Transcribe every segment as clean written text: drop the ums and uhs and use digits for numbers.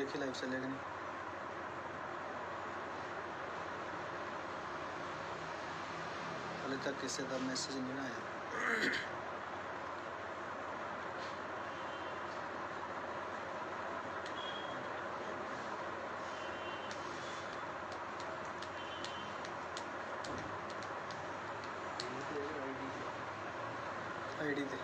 देखिए लाइव चलेगा नहीं। हाले तक किसी का मैसेज नहीं आया। आईडी दे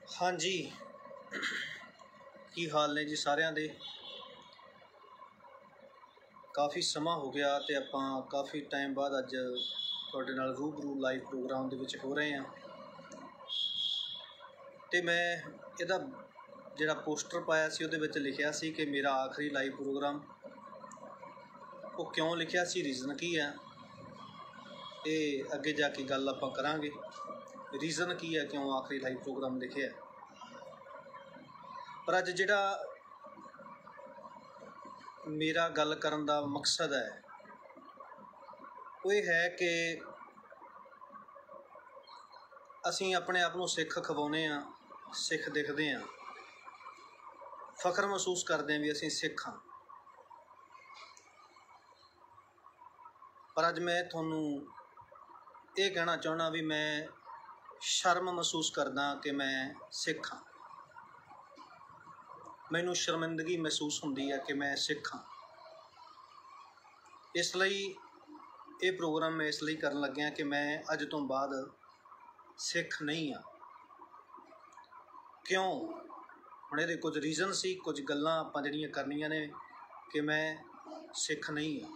हाँ जी, की हाल ने जी सारिਆਂ ਦੇ। काफ़ी समा हो गया तो ਆਪਾਂ काफ़ी टाइम बाद ਅੱਜ ਤੁਹਾਡੇ ਨਾਲ रूबरू लाइव प्रोग्राम ਦੇ ਵਿੱਚ ਹੋ ਰਹੇ ਹਾਂ। ਤੇ मैं ਇਹਦਾ ਜਿਹੜਾ ਪੋਸਟਰ ਪਾਇਆ ਸੀ ਉਹਦੇ ਵਿੱਚ ਲਿਖਿਆ ਸੀ ਕਿ ਮੇਰਾ ਆਖਰੀ ਲਾਈਵ ਪ੍ਰੋਗਰਾਮ। ਉਹ ਕਿਉਂ ਲਿਖਿਆ ਸੀ, ਰੀਜ਼ਨ ਕੀ ਹੈ, ਇਹ ਅੱਗੇ ਜਾ ਕੇ ਗੱਲ ਆਪਾਂ ਕਰਾਂਗੇ। ਰੀਜ਼ਨ ਕੀ ਹੈ ਕਿਉਂ ਆਖਰੀ ਲਾਈਵ ਪ੍ਰੋਗਰਾਮ ਲਿਖਿਆ। पर अज जिहड़ा मेरा गल करन दा मकसद है वो ये है कि असीं अपने आप नूं सिख खवाउने आ, सिख दिखते हैं, फख्र महसूस करते हैं भी असीं सिख हाँ। पर अज मैं तुहानूं ये कहना चाहुंदा भी मैं शर्म महसूस करदा कि मैं सिख हाँ। मैनू शर्मिंदगी महसूस होंदी है कि मैं सिख हाँ। इसलिए ये प्रोग्राम मैं इसलिए करन लग्या कि मैं अज तो बाद सिख नहीं हाँ। क्यों, हुण इहदे कुछ रीजन सी, कुछ गल्लां आपां जिहड़ियां करनियां ने कि मैं सिख नहीं हाँ।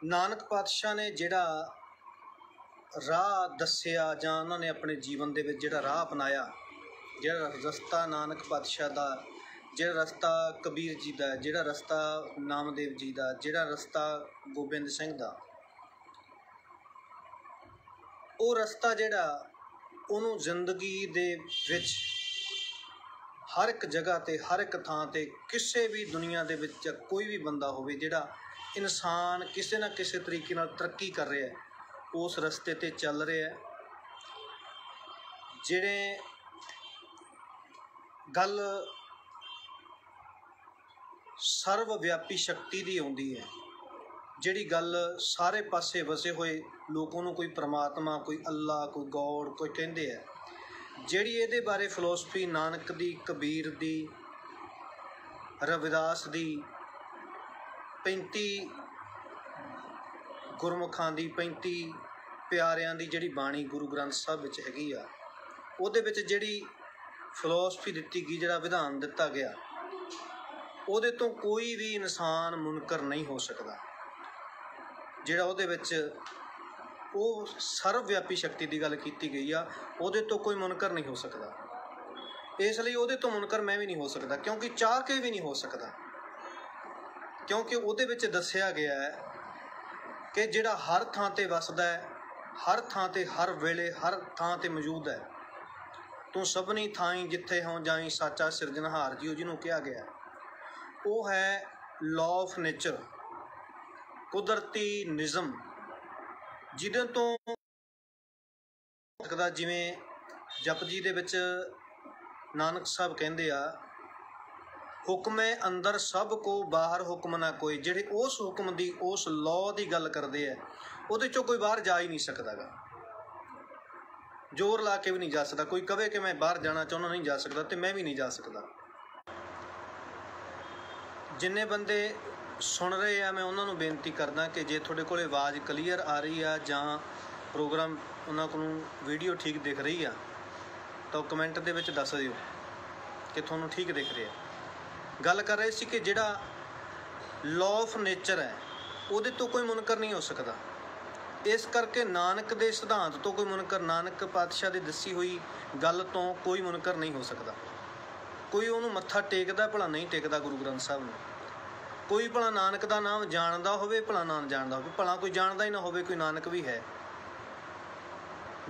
नानक पातशाह ने जिहड़ा राह दस्सिया जां उन्हां ने अपने जीवन दे विच जिहड़ा राह अपनाया, जिहड़ा रस्ता नानक पातशाह दा, जिहड़ा रस्ता कबीर जी दा, जिहड़ा रस्ता नामदेव जी दा, जिहड़ा रस्ता गोबिंद सिंह दा, वो रस्ता जिहड़ा उहनूं जिंदगी दे विच हर एक जगह ते, हर एक थां ते, किसी भी दुनिया दे विच कोई भी बंदा होवे जिहड़ा इंसान किसी ना किसी तरीके नाल तरक्की कर रहा है, उस रस्ते ते चल रहा है। जिहड़े गल सर्वव्यापी शक्ति की आउंदी है, जिहड़ी गल सारे पासे वसे हुए लोगों को कोई परमात्मा, कोई अल्लाह, कोई गॉड, कोई कहते हैं, जिहड़ी इहदे बारे फिलोसफी नानक दी, कबीर दी, रविदास दी, 35 गुरमुखां दी, 35 प्यारियां दी जिहड़ी बाणी गुरु ग्रंथ साहब विच हैगी आ, उहदे विच जिहड़ी फिलोसफी दित्ती गई, जिहड़ा विधान दिता गया, उहदे तो कोई भी इंसान मुनकर नहीं हो सकता। जिहड़ा उहदे विच वो सर्वव्यापी शक्ति की गल की गई आ, उहदे तो कोई मुनकर नहीं हो सकता। इसलिए उहदे तो मुनकर मैं भी नहीं हो सकता, क्योंकि चाह के भी नहीं हो सकता, क्योंकि उहदे विच दस्सिया गया है कि जिहड़ा हर थां ते वसदा है, हर थां ते, हर वेले, हर थां ते मौजूद है। तू सबनी थाई जिथे हों जाई साचा सिरजनहार जी, जिन्हों कहा गया वो है लॉ ऑफ नेचर, कुदरती निज़म, जिहदे तो सकदा। जिवें जपजी दे विच नानक साहब कहंदे आ, हुक्म अंदर सब को बाहर हुक्म ना कोई। जिहड़े उस हुक्म की, उस लॉ की गल करते हैं, उहदे चों कोई बाहर जा ही नहीं सकता गा, जोर ला के भी नहीं जा सकता। कोई कहे कि मैं बाहर जाना चाहुंदा, नहीं जा सकता, तो मैं भी नहीं जा सकता। जिन्ने बंदे सुन रहे हैं, मैं उन्होंने बेनती करदा कि जे तुहाडे कोल आवाज़ क्लीयर आ रही है जां प्रोग्राम उन्हां कोलों वीडियो ठीक दिख रही है, तो कमेंट दे विच दस दिओ कि तुहानूं ठीक दिख रहा है। गल कर रहे सी कि जिहड़ा लॉ ऑफ नेचर है उहदे तो कोई मुनकर नहीं हो सकता। इस करके नानक दे सिद्धांत तो कोई मुनकर, नानक पातशाह की दसी हुई गल तो कोई मुनकर नहीं हो सकता। कोई उन्होंने मत्था टेकदा भला नहीं टेकदा गुरु ग्रंथ साहब ने, कोई भला नानक का नाम जानता होवे भला ना जानता होवे, भला कोई जानता ही ना होवे कोई नानक भी है।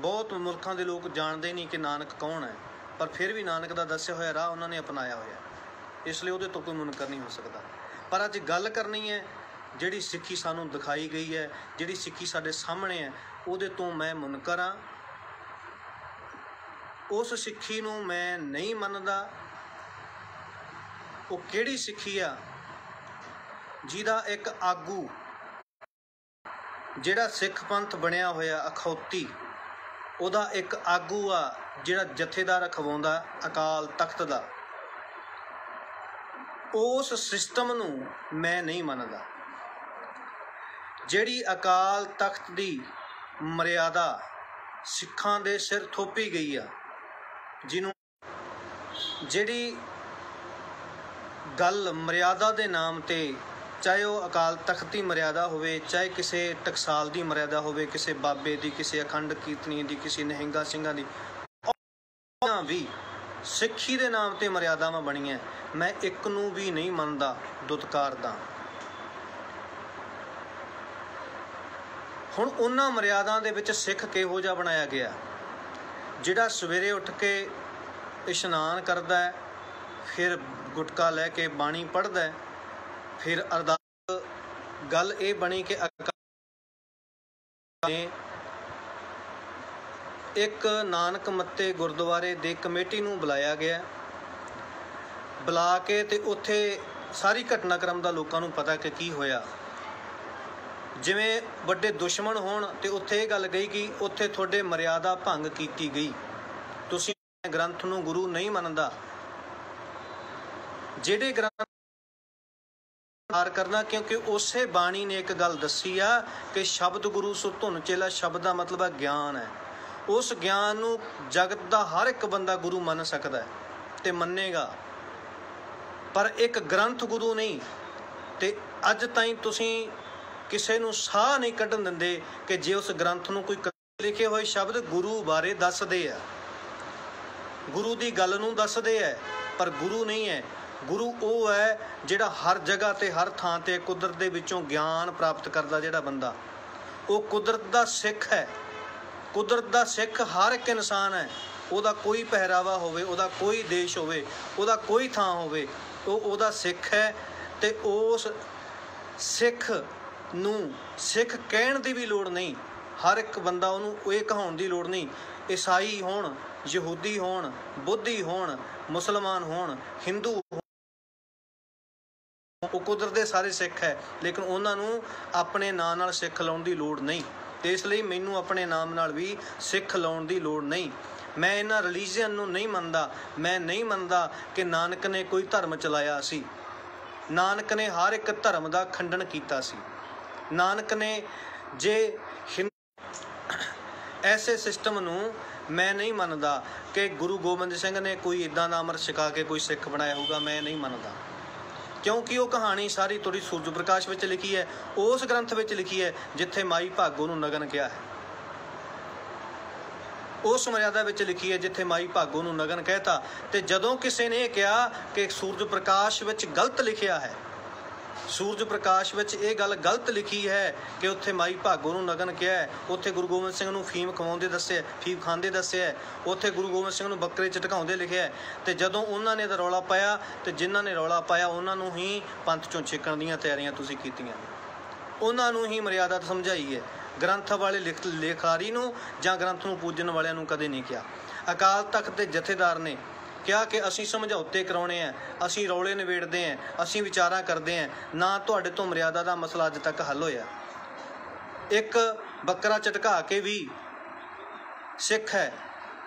बहुत मुल्कों के लोग जानते नहीं कि नानक कौन है, पर फिर भी नानक का दस्या होया राह उन्होंने अपनाया होया, इसलिए वो तो कोई मुनकर नहीं हो सकता। पर अज गल करनी है जिहड़ी सिक्खी सानू दिखाई गई है, जिहड़ी सिक्खी साडे सामने है, उहदे तो मैं मुनकर हाँ। उस सिक्खी नूं मैं नहीं मनदा। वो किहड़ी सिक्खी आ जिहदा एक आगू जिहड़ा सिख पंथ बनिया होया अखौती, उहदा एक आगू आ जिहड़ा जथेदार अखवाउंदा अकाल तख्त दा, उस सिस्टम नूं मैं नहीं मनदा। जिहड़ी अकाल तख्त दी मर्यादा सिखां दे सिर थोपी गई आ, जिन्हों जिहड़ी गल मर्यादा दे नाम ते, चाहे वह अकाल तख्त की मर्यादा होवे, चाहे किसी टकसाल की मर्यादा होवे, किसी बाबे की, किसी अखंड कीर्तनी की, किसी निहंगा सिंघां दी, भी सिक्खी दे नाम ते मर्यादावां बणीआं, मैं एक नूं भी नहीं मनदा, दुत्कारदा। हुण उन्हां मर्यादा दे विच सिख किहो जिहा बनाया गया, जिहड़ा सवेरे उठ के इशनान करदा है, फिर गुटका लैके बाणी पढ़दा है, फिर अरदास। गल ये बनी कि एक नानक मत्ते गुरुद्वारे दे कमेटी नूं बुलाया गया, बुला के ते उत्थे सारी घटनाक्रम दा लोकां नूं पता कि की होया। जिवें वड्डे दुश्मन होण ते उत्थे ये गल गई कि उत्थे तुहाडे मर्यादा भंग कीती गई, तुसीं ग्रंथ नूं गुरु नहीं मनदा। जिहड़े ग्रंथ करना, क्योंकि उसे बाणी ने एक गल दसी आ कि शब्द गुरु सो धुन चेला, शब्द का मतलब है ज्ञान है। उस ज्ञान नूं जगत का हर एक बंदा गुरु मन सकता है ते मन्नेगा, पर एक ग्रंथ गुरु नहीं। ते अज ताईं तुसीं किसी नूं साह नहीं कढ़न दिंदे कि जे उस ग्रंथ नूं कोई लिखे हुए शब्द गुरु बारे दसदे आ, गुरु की गल नूं दसदे है, पर गुरु नहीं है। गुरु वो है जिहड़ा हर जगह ते हर थां ते कुदरत दे विचों ज्ञान प्राप्त करदा। जिहड़ा बंदा वो कुदरत दा सिख है, कुदरत दा सिख हर एक इंसान है। उहदा कोई पहरावा होवे, उहदा कोई देश होवे, उहदा कोई थां होवे, वो उहदा सिख है। ते उस सिख नूं सिख कहण दी भी लोड़ नहीं, हर एक बंदा उहनूं ये कहाउण दी लोड़ नहीं। ईसाई होण, यहूदी होण, बुद्धी होण, मुसलमान होण, हिंदू, वो कुदरत दे सारे सिख है, लेकिन उन्होंने अपने नाम नाल सिख लाउण दी लोड़ नहीं। तो इसलिए मैनू अपने नाम नाल भी सिख लाउण दी लोड़ नहीं। मैं इन्हां रिलीजन नूं नहीं मनदा। मैं नहीं मनदा कि नानक ने कोई धर्म चलाया सी। नानक ने हर एक धर्म का खंडन किया सी। नानक ने जे ऐसे सिस्टम नूं मैं नहीं मनदा कि गुरु गोबिंद सिंह ने कोई इदां दा अमृत छका के कोई सिख बनाया होगा, मैं नहीं मनदा। क्योंकि वो कहानी सारी थोड़ी सूरज प्रकाश में लिखी है, उस ग्रंथ में लिखी है जिथे माई भागो नूं नगन किया है, उस मर्यादा में लिखी है जिथे माई भागो नूं नगन कहता। तो जदों किसी ने कहा कि सूरज प्रकाश में गलत लिखिया है, सूरज प्रकाश में यह गल गलत लिखी है कि उत्थे माई भागो नूं नगन किया है, उत्थे गुरु गोबिंद सिंह नूं फीम खवाउंदे दस्सिया, फीम खांदे दस्सिया है, उत्थे गुरु गोबिंद सिंह नूं बकरे झटकाउंदे लिखिया है। तो जदों उन्होंने तो रौला पाया, तो जिन्हों ने रौला पाया उन्होंने ही पंथ चों छेकण दीयां तैयारियां तुसीं कीतीआं, उन्होंने ही मर्यादा समझाई है। ग्रंथ वाले लेखारी नूं जां ग्रंथ नूं पूजन वालियां नूं कदे नहीं किया। अकाल तख्त दे जथेदार ने क्या कि असीं समझौते कराउणे हैं, असीं रौले निबेड़दे हैं, असीं विचारा करते हैं, ना तुहाडे तो मर्यादा का मसला अज तक हल होया। एक बकरा झटका के भी सिख है,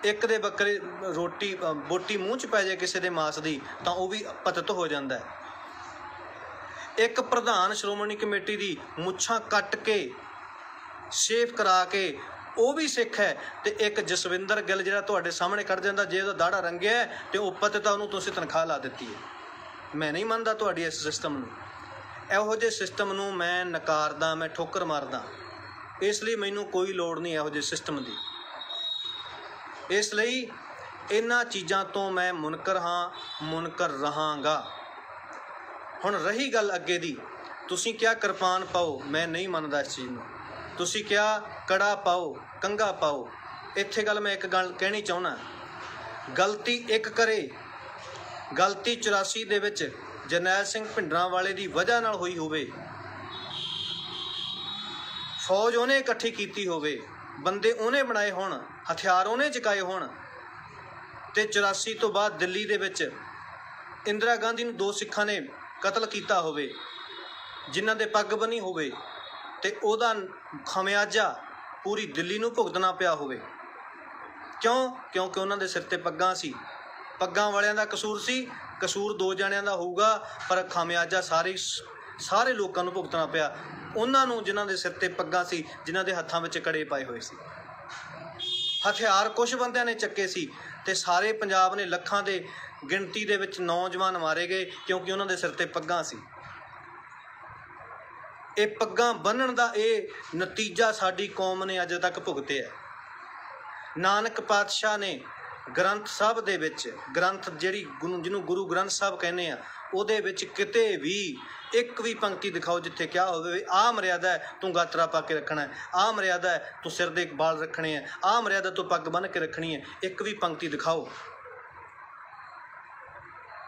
एक दे बकरे रोटी बोटी मूँह च पै जाए किसी दे मास की तो वह भी पतित हो जाता है। एक प्रधान श्रोमणी कमेटी की मुछां कट के शेफ करा के वो भी सिख है। तो एक जसविंदर गिल जिहड़ा तुहाडे सामने खड़ जांदा, जे उहदा दाड़ा रंगिया है तो उपत तो उहनूं तुसीं तनख्वाह ला दित्ती है। मैं नहीं मनदा तुहाडी इस सिस्टम नूं। इहो जे सिस्टम नूं मैं नकारदा, मैं ठोकर मारदा। इसलिए मैनूं कोई लोड़ नहीं इहो जे सिस्टम दी। इसलिए इन्हां चीज़ां तो मैं मुनकर हाँ, मुनकर रहांगा। हुण रही गल अगे दी, तुसीं क्या किरपान पाओ, मैं नहीं मनदा इस चीज़ नूं। तुसीं क्या कड़ा पाओ, कंघा पाओ। इत्थे गल मैं एक गल कहनी चाहुंदा, गलती एक करे, गलती 84 दे विच जरनैल सिंह भिंडरांवाले दी वजह नाल होई होवे, फौज उहने इकट्ठी कीती होवे, बंदे उहने बनाए होण, हथियार उहने चुकाए होण, ते 84 तो बाद दिल्ली दे विच इंदिरा गांधी नूं 2 सिखां ने कतल कीता होवे, जिन्हां दे पग बनी होवे, ते ओहदा खमियाजा पूरी दिल्ली नूं भुगतना पिया होवे। क्यों? क्योंकि उन्हां दे सिर ते पग्गां सी। पग्गां वालियां दा कसूर सी, कसूर 2 जणियां दा होऊगा, पर खमियाजा सारे लोकां नूं भुगतना पिया। उन्हां नूं जिन्हां दे सिर ते पग्गां सी, जिन्हां दे हत्थां विच कड़े पाए होए सी। हथियार कुछ बंदियां ने चक्के सी, ते सारे पंजाब ने लखां दे गिणती दे विच नौजवान मारे गए, क्योंकि उन्हां दे सिर ते पग्गां सी। ये पग्गां बन्नण दा ये नतीजा साडी कौम ने अज तक भुगतिया। नानक पातशाह ने ग्रंथ साहब दे विच, ग्रंथ जिहड़ी जिन्हों गुरु ग्रंथ साहब कहने आ, उहदे विच किते भी एक भी पंक्ति दिखाओ जिथे क्या होवे आ मर्यादा है तू गातरा पा के रखना है, आ मर्यादा है तू सिर दे बाल रखने हैं, आ मर्यादा तू पग बन के रखनी है, एक भी पंक्ति दिखाओ।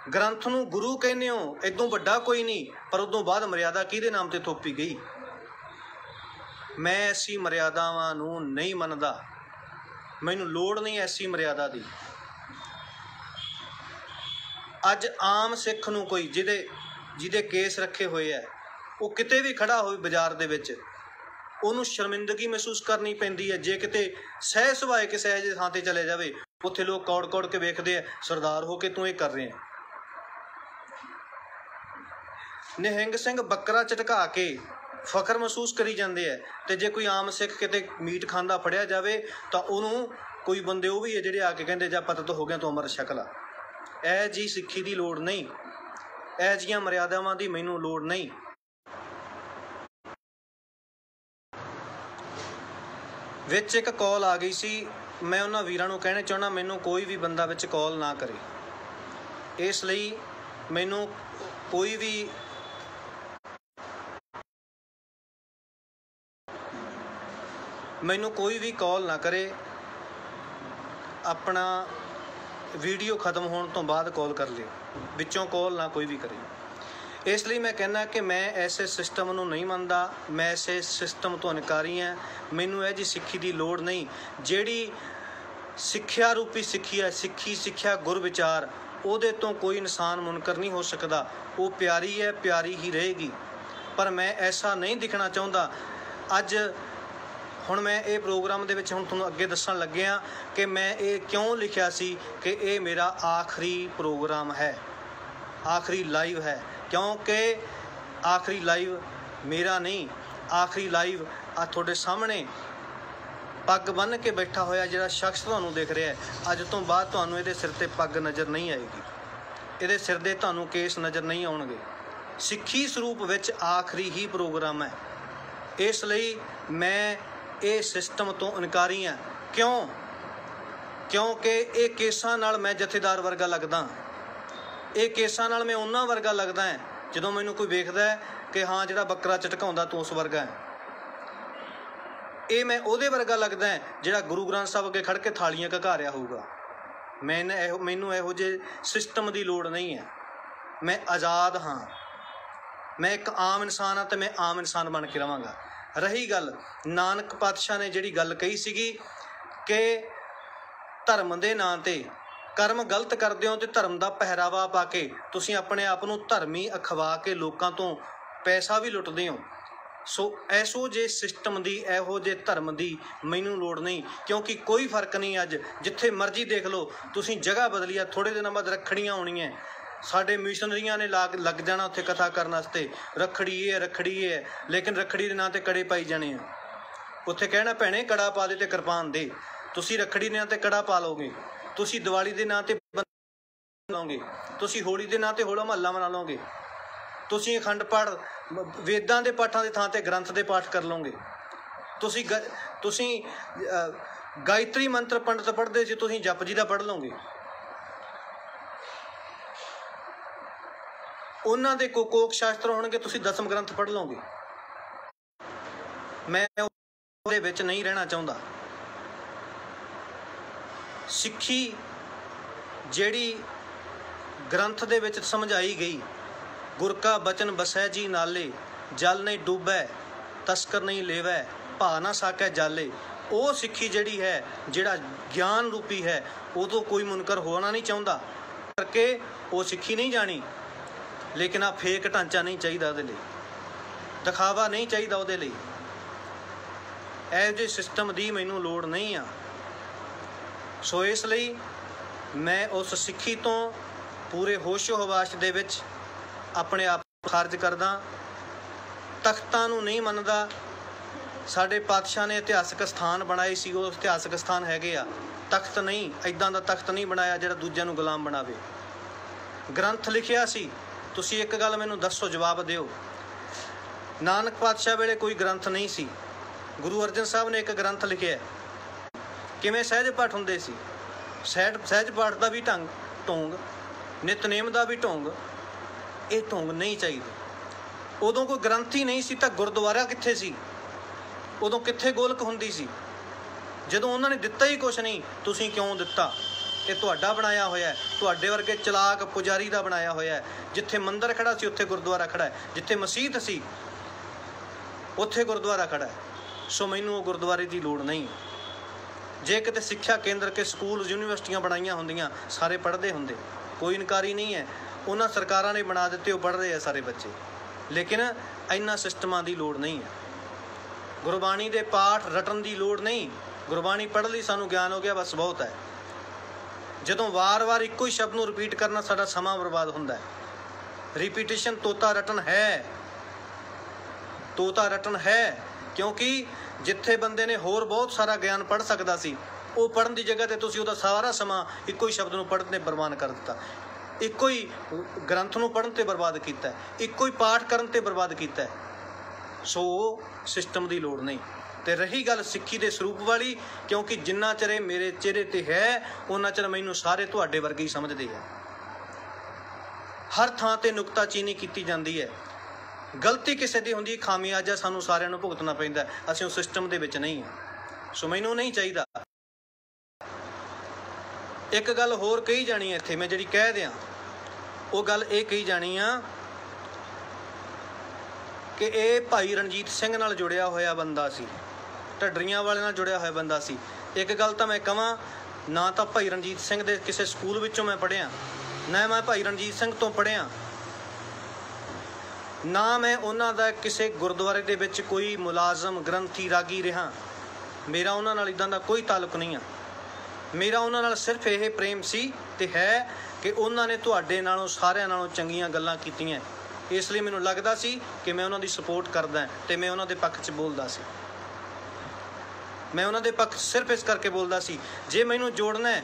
ग्रंथ नूं गुरु कहने हो, इदों वड्डा कोई नहीं, पर उदों बाद मर्यादा किहदे नाम ते थोपी गई। मैं ऐसी मर्यादावां नूं नहीं मनदा, मैनूं लोड़ नहीं ऐसी मर्यादा दी। अज आम सिख नूं कोई जिहदे केस रखे हुए है, वो किते भी खड़ा होवे बाजार दे विच, उहनूं शर्मिंदगी महसूस करनी पैंदी है। जे किते सह सुभाए किसी ऐसे थां ते चले जावे, उत्थे लोग कौड़ कौड़ के वेखदे आ, सरदार हो के तूं ये कर रहे हैं। निहंग सिंह बकरा झटका के फखर महसूस करी जाते हैं, तो जे कोई आम सिख किते मीट खांदा फड़िया जाए तो उन्होंने कोई बंदे वो भी है जिहड़े आके कहते जा पता तो हो गया तो अमर शक्ल आ। ऐ जी सिक्खी की लोड़ नहीं, ऐ जियां मर्यादावां की मैनूं लोड़ नहीं। विच एक कॉल आ गई सी, मैं उन्हां वीरां नूं कहना चाहुंदा मैनूं कोई भी बंदा विच कॉल ना करे, इसलिए मैनूं कोई भी कॉल ना करे। अपना वीडियो खत्म होने तो बाद कॉल कर लियो, विचों कॉल ना कोई भी करे। इसलिए मैं कहना कि मैं ऐसे सिस्टम नूं नहीं मनदा, मैं ऐसे सिस्टम तो इनकारी हाँ। मैनूं इह जी सिक्खी की लोड़ नहीं। जिहड़ी सिक्ख्या रूपी सिक्खी है, सिक्खी सिक्ख्या गुर विचार, उहदे तो कोई इंसान मुनकर नहीं हो सकता। वो प्यारी है, प्यारी ही रहेगी। पर मैं ऐसा नहीं दिखना चाहुंदा। अज हुण मैं ये प्रोग्राम दे विच हुण तुहानूं अगे दस्सण लग्गिया कि मैं ये क्यों लिखिया सी कि ये मेरा आखिरी प्रोग्राम है, आखिरी लाइव है। क्योंकि आखिरी लाइव मेरा नहीं, आखिरी लाइव आ तुहाडे सामने पग बन के बैठा होया जिहड़ा शख्स तुहानूं दिख रहा है, अज तो बाद तुहानूं इहदे सिर ते पग नज़र नहीं आएगी, इहदे सिर दे तुहानूं केस नज़र नहीं आउणगे। सिੱਖੀ ਸਰੂਪ ਵਿੱਚ आखिरी ही प्रोग्राम है। इसलिए मैं ये सिस्टम तो इनकारी हाँ। क्यों? क्योंकि ये केसां नाल मैं जथेदार वर्गा लगदा, ये केसां नाल मैं उन्हां वर्गा लगदा है जदों मैनूं कोई वेखदा है कि हाँ जिहड़ा बकरा झटकाउंदा तूं उस वर्गा है। ये मैं उहदे वर्गा लगदा है जिहड़ा गुरु ग्रंथ साहब अगे खड़ के थालियां घका रिहा होऊगा। मैनूं इहो जे सिस्टम की लोड़ नहीं है। मैं आज़ाद हाँ, मैं एक आम इंसान हाँ, तो मैं आम इंसान बन के रवांगा। रही गल नानक पातशाह ने जिहड़ी गल कही सीगी कि धर्म के नां ते कर्म गलत करते हो तो धर्म का पहरावा पा के तुसीं अपने आप नूं धर्मी अखवा के लोकां तो पैसा भी लुटदे हो। सो ऐसो जे सिस्टम की, इहो जे धर्म की मैनूं लोड़ नहीं। क्योंकि कोई फर्क नहीं, अज जिथे मर्जी देख लो तुसीं जगह बदली आ, थोड़े दिनों बाद रखड़ियां आउणियां, साडे मिशनरियां ने लग जाना उत्थे कथा करन वास्ते, रखड़ी ये रखड़ी ये है, लेकिन रखड़ी दे नां ते कड़े पाई जाने आ। उत्थे कहना भैणे कड़ा पा दे ते किरपान दे, तुसीं रखड़ी दे नां ते कड़ा पा लोगे, तुसीं दिवाली दे नां ते ਲਓਗੇ, ਤੁਸੀਂ ਹੋਲੀ ਦੇ ਨਾਂ 'ਤੇ ਹੋਲਾ ਮਹੱਲਾ ਮਨਾ ਲਓਗੇ, ਤੁਸੀਂ ਅਖੰਡ ਪਾਠ ਵੇਦਾਂ ਦੇ ਪਾਠਾਂ ਦੀ ਥਾਂ 'ਤੇ ਗ੍ਰੰਥ ਦੇ ਪਾਠ ਕਰ ਲਓਗੇ, ਤੁਸੀਂ ਗਾਇਤਰੀ ਮੰਤਰ ਪੰਡਤ ਪੜ੍ਹਦੇ ਸੀ, ਤੁਸੀਂ ਜਪ ਜੀ ਦਾ ਪੜ੍ਹ ਲਓਗੇ। ਉਹਨਾਂ ਦੇ ਕੋਕ ਸ਼ਾਸਤਰ ਹੋਣਗੇ, ਤੁਸੀਂ ਦਸਮ ਗ੍ਰੰਥ ਪੜ੍ਹ ਲਓਗੇ। ਮੈਂ ਉਹਦੇ ਵਿੱਚ ਨਹੀਂ ਰਹਿਣਾ ਚਾਹੁੰਦਾ। ਸਿੱਖੀ ਜਿਹੜੀ ਗ੍ਰੰਥ ਦੇ ਵਿੱਚ ਸਮਝਾਈ ਗਈ, ਗੁਰ ਕਾ ਬਚਨ ਬਸੈ ਜੀ ਨਾਲੇ, ਜਲ ਨਹੀਂ ਡੁੱਬੈ ਤਸਕਰ ਨਹੀਂ ਲੇਵੈ, ਭਾ ਨਾ ਸਾਕੈ ਜਾਲੇ, ਉਹ ਸਿੱਖੀ ਜਿਹੜੀ ਹੈ, ਜਿਹੜਾ ਗਿਆਨ ਰੂਪੀ ਹੈ, ਉਦੋਂ ਕੋਈ ਮੁਨਕਰ ਹੋਣਾ ਨਹੀਂ ਚਾਹੁੰਦਾ ਕਰਕੇ ਉਹ ਸਿੱਖੀ ਨਹੀਂ ਜਾਣੀ। ਲੇਕਿਨ ਆ ਫੇਕ ਢਾਂਚਾ ਨਹੀਂ ਚਾਹੀਦਾ, ਉਹਦੇ ਲਈ ਦਿਖਾਵਾ ਨਹੀਂ ਚਾਹੀਦਾ, ਉਹਦੇ ਲਈ ਇਹੋ ਜਿਹੇ ਸਿਸਟਮ ਦੀ ਮੈਨੂੰ ਲੋੜ ਨਹੀਂ ਆ। ਸੋ ਇਸ ਲਈ ਮੈਂ ਉਸ ਸਿੱਖੀ ਤੋਂ ਪੂਰੇ ਹੋਸ਼ੋ ਹਵਾਸ ਦੇ ਵਿੱਚ ਆਪਣੇ ਆਪ ਖਾਰਜ ਕਰਦਾ। ਤਖਤਾਂ ਨੂੰ ਨਹੀਂ ਮੰਨਦਾ। ਸਾਡੇ ਪਾਤਸ਼ਾਹ ਨੇ ਇਤਿਹਾਸਕ ਸਥਾਨ ਬਣਾਏ ਸੀ, ਉਹ ਇਤਿਹਾਸਕ ਸਥਾਨ ਹੈਗੇ ਆ, ਤਖਤ ਨਹੀਂ। ਇੱਦਾਂ ਦਾ ਤਖਤ ਨਹੀਂ ਬਣਾਇਆ ਜਿਹੜਾ ਦੂਜਿਆਂ ਨੂੰ ਗੁਲਾਮ ਬਣਾਵੇ। ਗ੍ਰੰਥ ਲਿਖਿਆ ਸੀ। ਤੁਸੀਂ ਇੱਕ ਗੱਲ ਮੈਨੂੰ ਦੱਸੋ, ਜਵਾਬ ਦਿਓ। ਨਾਨਕ ਪਾਤਸ਼ਾਹ ਵੇਲੇ ਕੋਈ ਗ੍ਰੰਥ ਨਹੀਂ ਸੀ। ਗੁਰੂ ਅਰਜਨ ਸਾਹਿਬ ਨੇ ਇੱਕ ਗ੍ਰੰਥ ਲਿਖਿਆ। ਕਿਵੇਂ ਸਹਿਜ ਪਾਠ ਹੁੰਦੇ ਸੀ, ਸਹਿਜ ਪਾਠ ਦਾ ਵੀ ਢੋਂਗ, ਨਿਤਨੇਮ ਦਾ ਵੀ ਢੋਂਗ, ਇਹ ਢੋਂਗ ਨਹੀਂ ਚਾਹੀਦੇ। ਉਦੋਂ ਕੋਈ ਗ੍ਰੰਥ ਹੀ ਨਹੀਂ ਸੀ ਤਾਂ ਗੁਰਦੁਆਰਾ ਕਿੱਥੇ ਸੀ? ਉਦੋਂ ਕਿੱਥੇ ਗੋਲਕ ਹੁੰਦੀ ਸੀ? ਜਦੋਂ ਉਹਨਾਂ ਨੇ ਦਿੱਤਾ ਹੀ ਕੁਛ ਨਹੀਂ, ਤੁਸੀਂ ਕਿਉਂ ਦਿੱਤਾ? ਇਹ ਤੁਹਾਡਾ ਬਣਾਇਆ ਹੋਇਆ, ਤੁਹਾਡੇ ਵਰਗੇ ਚਲਾਕ ਪੁਜਾਰੀ ਦਾ ਬਣਾਇਆ ਹੋਇਆ। ਜਿੱਥੇ ਮੰਦਿਰ ਖੜਾ ਸੀ ਉੱਥੇ ਗੁਰਦੁਆਰਾ ਖੜਾ ਹੈ, ਜਿੱਥੇ ਮਸੀਤ ਸੀ ਉੱਥੇ ਗੁਰਦੁਆਰਾ ਖੜਾ ਹੈ। ਸੋ ਮੈਨੂੰ ਉਹ ਗੁਰਦੁਆਰੇ ਦੀ ਲੋੜ ਨਹੀਂ। ਜੇ ਕਿਤੇ ਸਿੱਖਿਆ ਕੇਂਦਰ ਕੇ ਸਕੂਲ ਯੂਨੀਵਰਸਿਟੀਆਂ ਬਣਾਈਆਂ ਹੁੰਦੀਆਂ, ਸਾਰੇ ਪੜ੍ਹਦੇ ਹੁੰਦੇ, ਕੋਈ ਇਨਕਾਰੀ ਨਹੀਂ ਹੈ। ਉਹਨਾਂ ਸਰਕਾਰਾਂ ਨੇ ਬਣਾ ਦਿੱਤੇ, ਉਹ ਪੜ੍ਹ ਰਹੇ ਆ ਸਾਰੇ ਬੱਚੇ। ਲੇਕਿਨ ਇਹਨਾਂ ਸਿਸਟਮਾਂ ਦੀ ਲੋੜ ਨਹੀਂ ਹੈ। ਗੁਰਬਾਣੀ ਦੇ ਪਾਠ ਰਟਣ ਦੀ ਲੋੜ ਨਹੀਂ। ਗੁਰਬਾਣੀ ਪੜ੍ਹ ਲਈ, ਸਾਨੂੰ ਗਿਆਨ ਹੋ ਗਿਆ, ਬਸ ਬਹੁਤ ਹੈ। ਜਦੋਂ ਵਾਰ-ਵਾਰ ਇੱਕੋ ਹੀ ਸ਼ਬਦ ਨੂੰ ਰਿਪੀਟ ਕਰਨਾ, ਸਾਡਾ ਸਮਾਂ ਬਰਬਾਦ ਹੁੰਦਾ ਹੈ। ਰਿਪੀਟੇਸ਼ਨ ਤੋਤਾ ਰਟਨ ਹੈ, ਤੋਤਾ ਰਟਨ ਹੈ। ਕਿਉਂਕਿ ਜਿੱਥੇ ਬੰਦੇ ਨੇ ਹੋਰ ਬਹੁਤ ਸਾਰਾ ਗਿਆਨ ਪੜ੍ਹ ਸਕਦਾ ਸੀ, ਉਹ ਪੜ੍ਹਨ ਦੀ ਜਗ੍ਹਾ 'ਤੇ ਤੁਸੀਂ ਉਹਦਾ ਸਾਰਾ ਸਮਾਂ ਇੱਕੋ ਹੀ ਸ਼ਬਦ ਨੂੰ ਪੜ੍ਹਨ 'ਤੇ ਬਰਬਾਦ ਕਰ ਦਿੱਤਾ, ਇੱਕੋ ਹੀ ਗ੍ਰੰਥ ਨੂੰ ਪੜ੍ਹਨ 'ਤੇ ਬਰਬਾਦ ਕੀਤਾ, ਇੱਕੋ ਹੀ ਪਾਠ ਕਰਨ 'ਤੇ ਬਰਬਾਦ ਕੀਤਾ। ਸੋ ਸਿਸਟਮ ਦੀ ਲੋੜ ਨਹੀਂ। ਤੇ ਰਹੀ ਗੱਲ ਸਿੱਖੀ ਦੇ ਸਰੂਪ ਵਾਲੀ, ਕਿਉਂਕਿ ਜਿੰਨਾ ਚਿਰ ਇਹ ਮੇਰੇ ਚਿਹਰੇ 'ਤੇ ਹੈ, ਉਹਨਾਂ ਚਿਰ ਮੈਨੂੰ ਸਾਰੇ ਤੁਹਾਡੇ ਵਰਗੇ ਹੀ ਸਮਝਦੇ ਆ। ਹਰ ਥਾਂ 'ਤੇ ਨੁਕਤਾਚੀਨੀ ਕੀਤੀ ਜਾਂਦੀ ਹੈ। ਗਲਤੀ ਕਿਸੇ ਦੀ ਹੁੰਦੀ, ਖਾਮਿਆਜਾ ਸਾਨੂੰ ਸਾਰਿਆਂ ਨੂੰ ਭੁਗਤਣਾ ਪੈਂਦਾ। ਅਸੀਂ ਉਸ ਸਿਸਟਮ ਦੇ ਵਿੱਚ ਨਹੀਂ ਹਾਂ। ਸੋ ਮੈਨੂੰ ਨਹੀਂ ਚਾਹੀਦਾ। ਇੱਕ ਗੱਲ ਹੋਰ ਕਹੀ ਜਾਣੀ ਹੈ ਇੱਥੇ, ਮੈਂ ਜਿਹੜੀ ਕਹਿ ਦਿਆਂ ਉਹ ਗੱਲ ਇਹ ਕਹੀ ਜਾਣੀ ਆ ਕਿ ਇਹ ਭਾਈ ਰਣਜੀਤ ਸਿੰਘ ਨਾਲ ਜੁੜਿਆ ਹੋਇਆ ਬੰਦਾ ਸੀ, ਢੱਡਰੀਆਂ ਵਾਲੇ ਨਾਲ ਜੁੜਿਆ ਹੋਇਆ ਬੰਦਾ ਸੀ। ਇੱਕ ਗੱਲ ਤਾਂ ਮੈਂ ਕਹਾਂ, ਨਾ ਤਾਂ ਭਾਈ ਰਣਜੀਤ ਸਿੰਘ ਦੇ ਕਿਸੇ ਸਕੂਲ ਵਿੱਚੋਂ ਮੈਂ ਪੜ੍ਹਿਆ, ਨਾ ਮੈਂ ਭਾਈ ਰਣਜੀਤ ਸਿੰਘ ਤੋਂ ਪੜ੍ਹਿਆ, ਨਾ ਮੈਂ ਉਹਨਾਂ ਦਾ ਕਿਸੇ ਗੁਰਦੁਆਰੇ ਦੇ ਵਿੱਚ ਕੋਈ ਮੁਲਾਜ਼ਮ, ਗ੍ਰੰਥੀ, ਰਾਗੀ ਰਿਹਾ। ਮੇਰਾ ਉਹਨਾਂ ਨਾਲ ਇੱਦਾਂ ਦਾ ਕੋਈ ਤਾਲੁਕ ਨਹੀਂ ਆ। ਮੇਰਾ ਉਹਨਾਂ ਨਾਲ ਸਿਰਫ ਇਹ ਪ੍ਰੇਮ ਸੀ ਤੇ ਹੈ ਕਿ ਉਹਨਾਂ ਨੇ ਤੁਹਾਡੇ ਨਾਲੋਂ ਸਾਰਿਆਂ ਨਾਲੋਂ ਚੰਗੀਆਂ ਗੱਲਾਂ ਕੀਤੀਆਂ। ਇਸ ਲਈ ਮੈਨੂੰ ਲੱਗਦਾ ਸੀ ਕਿ ਮੈਂ ਉਹਨਾਂ ਦੀ ਸਪੋਰਟ ਕਰਦਾ ਅਤੇ ਮੈਂ ਉਹਨਾਂ ਦੇ ਪੱਖ 'ਚ ਬੋਲਦਾ ਸੀ। ਮੈਂ ਉਹਨਾਂ ਦੇ ਪੱਖ ਸਿਰਫ ਇਸ ਕਰਕੇ ਬੋਲਦਾ ਸੀ, ਜੇ ਮੈਨੂੰ ਜੋੜਨਾ ਹੈ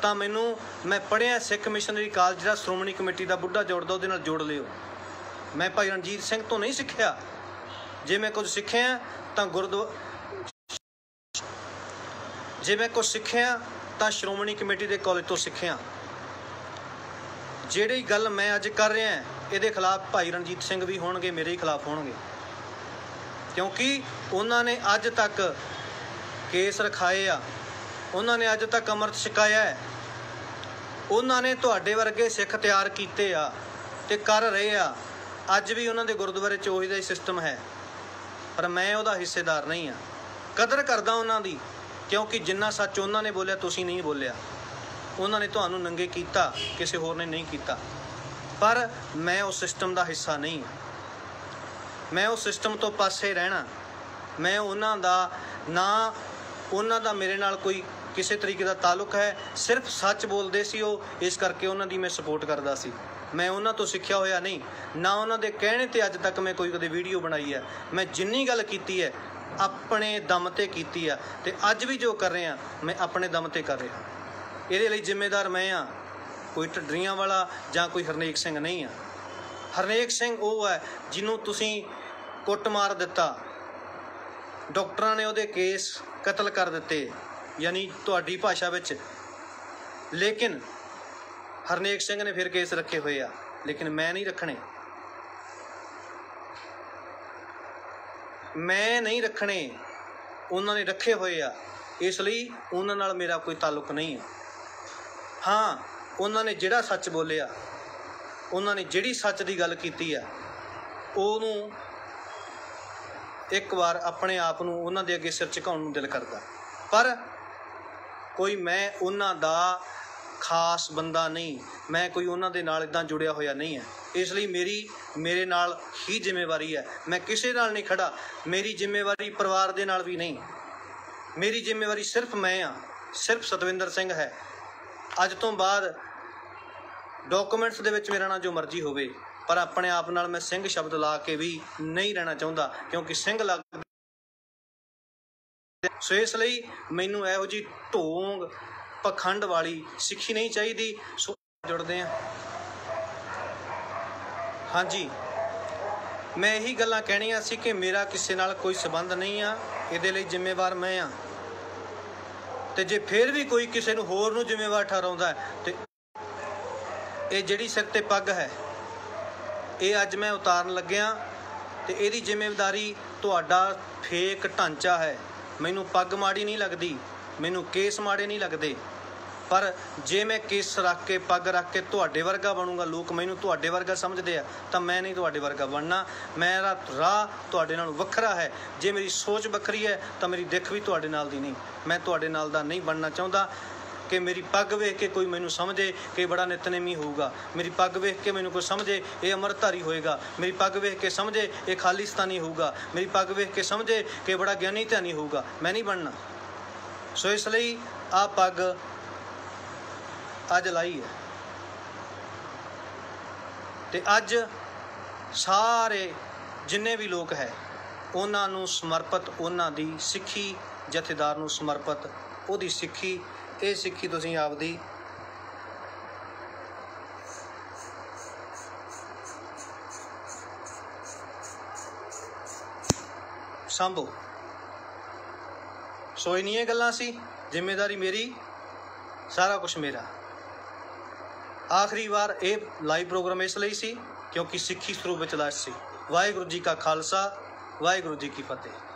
ਤਾਂ ਮੈਂ ਪੜ੍ਹਿਆ ਸਿੱਖ ਮਿਸ਼ਨਰੀ ਕਾਲਜ, ਜਿਹੜਾ ਸ਼੍ਰੋਮਣੀ ਕਮੇਟੀ ਦਾ ਬੁੱਢਾ ਜੋੜਦਾ, ਉਹਦੇ ਨਾਲ ਜੋੜ ਲਿਓ। ਮੈਂ ਭਾਈ ਰਣਜੀਤ ਸਿੰਘ ਤੋਂ ਨਹੀਂ ਸਿੱਖਿਆ। ਜੇ ਮੈਂ ਕੁਝ ਸਿੱਖਿਆ ਤਾਂ ਜੇ ਮੈਂ ਕੁਝ ਸਿੱਖਿਆ ਤਾਂ ਸ਼੍ਰੋਮਣੀ ਕਮੇਟੀ ਦੇ ਕਾਲਜ ਤੋਂ ਸਿੱਖਿਆ। ਜਿਹੜੀ ਗੱਲ ਮੈਂ ਅੱਜ ਕਰ ਰਿਹਾ, ਇਹਦੇ ਖਿਲਾਫ ਭਾਈ ਰਣਜੀਤ ਸਿੰਘ ਵੀ ਹੋਣਗੇ, ਮੇਰੇ ਹੀ ਖਿਲਾਫ ਹੋਣਗੇ, ਕਿਉਂਕਿ ਉਹਨਾਂ ਨੇ ਅੱਜ ਤੱਕ ਕੇਸ ਰਖਾਏ ਆ, ਉਹਨਾਂ ਨੇ ਅੱਜ ਤੱਕ ਅੰਮ੍ਰਿਤ ਛਕਾਇਆ ਹੈ, ਉਹਨਾਂ ਨੇ ਤੁਹਾਡੇ ਵਰਗੇ ਸਿੱਖ ਤਿਆਰ ਕੀਤੇ ਆ ਤੇ ਕਰ ਰਹੇ ਆ। ਅੱਜ ਵੀ ਉਹਨਾਂ ਦੇ ਗੁਰਦੁਆਰੇ 'ਚ ਉਹੀ ਦਾ ਹੀ ਸਿਸਟਮ ਹੈ, ਪਰ ਮੈਂ ਉਹਦਾ ਹਿੱਸੇਦਾਰ ਨਹੀਂ ਹਾਂ। ਕਦਰ ਕਰਦਾ ਉਹਨਾਂ ਦੀ, ਕਿਉਂਕਿ ਜਿੰਨਾ ਸੱਚ ਉਹਨਾਂ ਨੇ ਬੋਲਿਆ ਤੁਸੀਂ ਨਹੀਂ ਬੋਲਿਆ। ਉਹਨਾਂ ਨੇ ਤੁਹਾਨੂੰ ਨੰਗੇ ਕੀਤਾ, ਕਿਸੇ ਹੋਰ ਨੇ ਨਹੀਂ ਕੀਤਾ। ਪਰ ਮੈਂ ਉਸ ਸਿਸਟਮ ਦਾ ਹਿੱਸਾ ਨਹੀਂ ਹਾਂ। ਮੈਂ ਉਸ ਸਿਸਟਮ ਤੋਂ ਪਾਸੇ ਰਹਿਣਾ। ਮੈਂ ਉਹਨਾਂ ਦਾ ਨਾ, ਉਹਨਾਂ ਦਾ ਮੇਰੇ ਨਾਲ ਕੋਈ ਕਿਸੇ ਤਰੀਕੇ ਦਾ ਤਾਲੁਕ ਹੈ। ਸਿਰਫ ਸੱਚ ਬੋਲਦੇ ਸੀ ਉਹ, ਇਸ ਕਰਕੇ ਉਹਨਾਂ ਦੀ ਮੈਂ ਸਪੋਰਟ ਕਰਦਾ ਸੀ। ਮੈਂ ਉਹਨਾਂ ਤੋਂ ਸਿੱਖਿਆ ਹੋਇਆ ਨਹੀਂ, ਨਾ ਉਹਨਾਂ ਦੇ ਕਹਿਣੇ 'ਤੇ ਅੱਜ ਤੱਕ ਮੈਂ ਕੋਈ ਕਦੇ ਵੀਡੀਓ ਬਣਾਈ ਹੈ। ਮੈਂ ਜਿੰਨੀ ਗੱਲ ਕੀਤੀ ਹੈ ਆਪਣੇ ਦਮ 'ਤੇ ਕੀਤੀ ਆ, ਅਤੇ ਅੱਜ ਵੀ ਜੋ ਕਰ ਰਿਹਾ ਮੈਂ ਆਪਣੇ ਦਮ 'ਤੇ ਕਰ ਰਿਹਾ। ਇਹਦੇ ਲਈ ਜ਼ਿੰਮੇਦਾਰ ਮੈਂ ਹਾਂ। कोई ढड्डरियां वाला जां कोई हरनेक सिंह नहीं है। हरनेक सिंह वो है जिन्हों तुसीं कुੱਟਮਾਰ दिता, डॉक्टरां ने उहदे केस कतल कर दिते, यानी तुहाडी भाषा विच। लेकिन हरनेक सिंह ने फिर केस रखे हुए आ, लेकिन मैं नहीं रखने, मैं नहीं रखने, उन्होंने रखे हुए आ, इसलिए उन्हां नाल मेरा कोई ताल्लुक नहीं है। हाँ, उन्होंने जिहड़ा सच बोलिया, उन्होंने जिहड़ी सच की गल कीती है, ਉਹਨੂੰ एक बार अपने आप ਨੂੰ ਉਹਨਾਂ ਦੇ ਅੱਗੇ ਸਿਰ ਝੁਕਾਉਣ ਨੂੰ ਦਿਲ ਕਰਦਾ, पर कोई मैं ਉਹਨਾਂ ਦਾ खास बंदा नहीं, मैं कोई ਉਹਨਾਂ ਦੇ ਨਾਲ इदां जुड़िया होया नहीं है। इसलिए मेरे नाल ही जिम्मेवारी है, मैं किसी नाल नहीं खड़ा। मेरी जिम्मेवारी परिवार दे नाल भी नहीं, मेरी जिम्मेवारी सिर्फ मैं हाँ, सिर्फ सतविंदर सिंह है। अज तो बाद डॉक्यूमेंट्स दे विच मेरा नाम जो मर्जी होवे, पर अपने आप नाल मैं सिंह शब्द ला के भी नहीं रहना चाहता, क्योंकि सिंह लग सो इसलिए मैनू इहो जी ढोंग पखंड वाली सिक्खी नहीं चाहिए। सो जुड़ते हैं। हाँ जी, मैं यही गल्लां कहणियां सी कि मेरा किसी नाल कोई संबंध नहीं आ, इहदे लई जिम्मेवार मैं हाँ। ते जे फिर भी कोई किसी नूं होर नूं जिम्मेवार ठहराउंदा है, ते ये जिहड़ी सिर ते पग है, ये अज मैं उतारन लग्या, ते इहदी जिम्मेदारी तुहाडा फेक ढांचा है। मैनू पग माड़ी नहीं लगती, मैनू केस माड़े नहीं लगते, पर जे मैं केस रख के पग रख के तुहाडे वर्गा बनूंगा, लोग मैनू तुहाडे वर्गा समझते हैं, तो मैं नहीं तुहाडे वर्गा बनना। मेरा राह तुहाडे नालों वखरा है। जे मेरी सोच वखरी है तो मेरी दिख भी तुहाडे नाल दी नहीं। मैं तुहाडे नाल दा नहीं बनना चाहता कि मेरी पग वेख के कोई मैनू समझे कि बड़ा नितनेमी होगा, मेरी पग वेख के मैनू कोई समझे ये अमरधारी होएगा, मेरी पग वेख के समझे ये खालिस्तानी होगा, मेरी पग वेख के समझे कि बड़ा ज्ञानी ध्यानी होगा। मैं नहीं बनना। सो इसलिए आ पग अज लाई है, ते अज सारे जिन्ने भी लोग है उन्हां नूं समर्पित, उन्हां दी सिक्खी जथेदार नूं समर्पित, उहदी सिक्खी, ये सिक्खी तुसीं आपदी संभो। सो इन्नियां गल्लां सी, जिम्मेदारी मेरी, सारा कुछ मेरा। आखिरी बार ये लाइव प्रोग्राम इसलिए सी क्योंकि सिक्खी स्वरूप विच लाश सी। वाहिगुरू जी का खालसा, वाहिगुरू जी की फतेह।